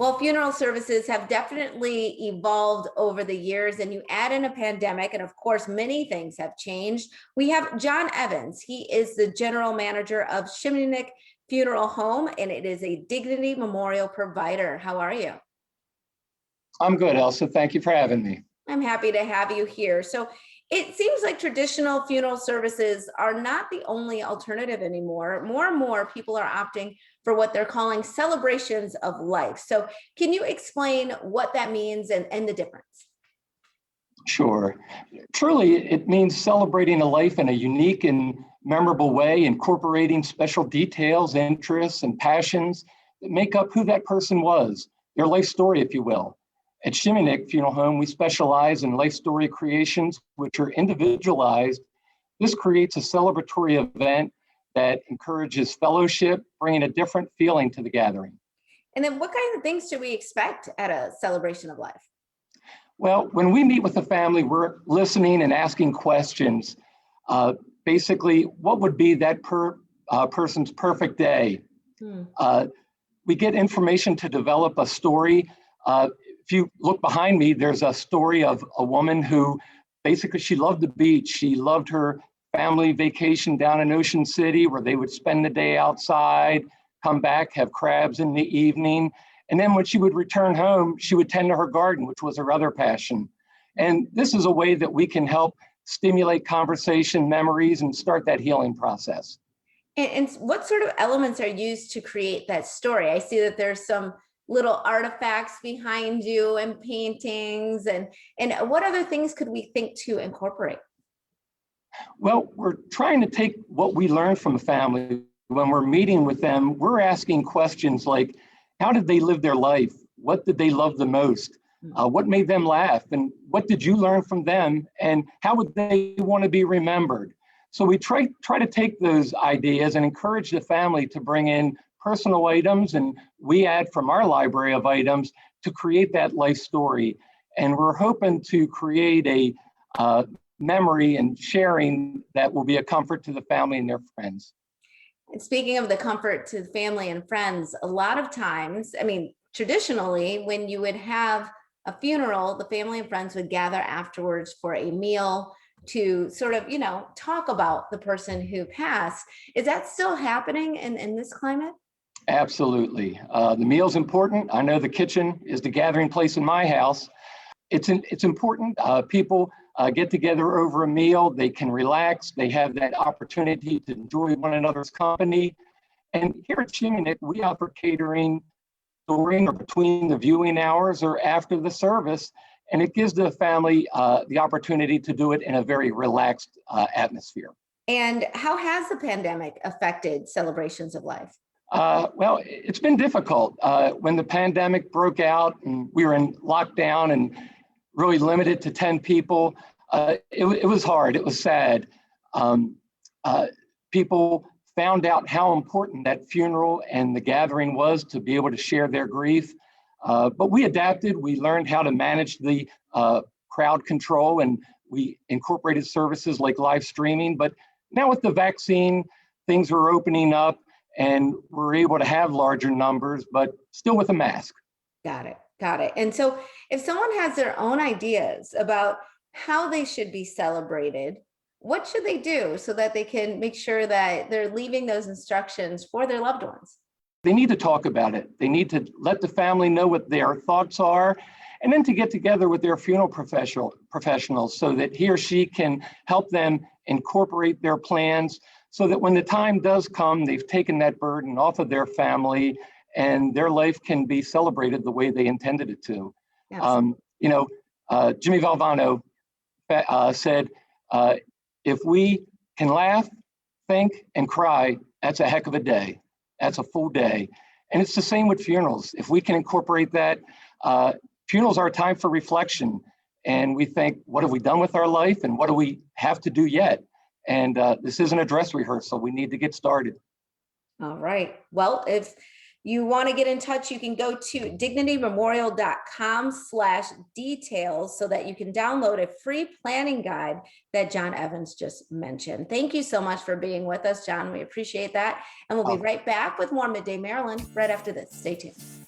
Well, funeral services have definitely evolved over the years, and you add in a pandemic, and of course, many things have changed. We have John Evans. He is the general manager of Schimunek Funeral Home, and it is a dignity memorial provider. How are you? I'm good, Elsa. Thank you for having me. I'm happy to have you here. So it seems like traditional funeral services are not the only alternative anymore. More and more people are opting for what they're calling celebrations of life. So can you explain what that means and the difference? Sure. Truly, it means celebrating a life in a unique and memorable way, incorporating special details, interests, and passions that make up who that person was, their life story, if you will. At Schimunek Funeral Home, we specialize in life story creations, which are individualized. This creates a celebratory event that encourages fellowship, bringing a different feeling to the gathering. And then what kinds of things should we expect at a celebration of life? Well, when we meet with the family, we're listening and asking questions. Basically, what would be that person's perfect day? We get information to develop a story. If you look behind me, there's a story of a woman who basically, she loved the beach. She loved her family vacation down in Ocean City where they would spend the day outside, come back, have crabs in the evening. And then when she would return home, she would tend to her garden, which was her other passion. And this is a way that we can help stimulate conversation, memories, and start that healing process. And what sort of elements are used to create that story? I see that there's some little artifacts behind you and paintings, and what other things could we think to incorporate? Well, we're trying to take what we learned from a family. When we're meeting with them, we're asking questions like, how did they live their life? What did they love the most? What made them laugh? And what did you learn from them? And how would they want to be remembered? So we try to take those ideas and encourage the family to bring in personal items, and we add from our library of items to create that life story. And we're hoping to create a memory and sharing that will be a comfort to the family and their friends. And speaking of the comfort to family and friends, a lot of times, I mean, traditionally, when you would have a funeral, the family and friends would gather afterwards for a meal to sort of, talk about the person who passed. Is that still happening in this climate? Absolutely. The meal's important. I know the kitchen is the gathering place in my house. It's important. People get together over a meal. They can relax. They have that opportunity to enjoy one another's company. And here at Schimunek, we offer catering during or between the viewing hours or after the service. And it gives the family the opportunity to do it in a very relaxed atmosphere. And how has the pandemic affected celebrations of life? Well, it's been difficult. When the pandemic broke out and we were in lockdown and really limited to 10 people, it was hard. It was sad. People found out how important that funeral and the gathering was to be able to share their grief. But we adapted. We learned how to manage the crowd control, and we incorporated services like live streaming. But now with the vaccine, things are opening up and we're able to have larger numbers, but still with a mask. Got it. Got it. And so if someone has their own ideas about how they should be celebrated, what should they do so that they can make sure that they're leaving those instructions for their loved ones? They need to talk about it. They need to let the family know what their thoughts are, and then to get together with their funeral professionals so that he or she can help them incorporate their plans so that when the time does come, they've taken that burden off of their family and their life can be celebrated the way they intended it to. Jimmy Valvano said, if we can laugh, think, and cry, that's a heck of a day. That's a full day. And it's the same with funerals. If we can incorporate that, funerals are a time for reflection. And we think, what have we done with our life? And what do we have to do yet? And this isn't a dress rehearsal. We need to get started. All right. Well, if you want to get in touch, you can go to dignitymemorial.com/details so that you can download a free planning guide that John Evans just mentioned. Thank you so much for being with us, John. We appreciate that. And we'll be right back with more Midday Maryland right after this. Stay tuned.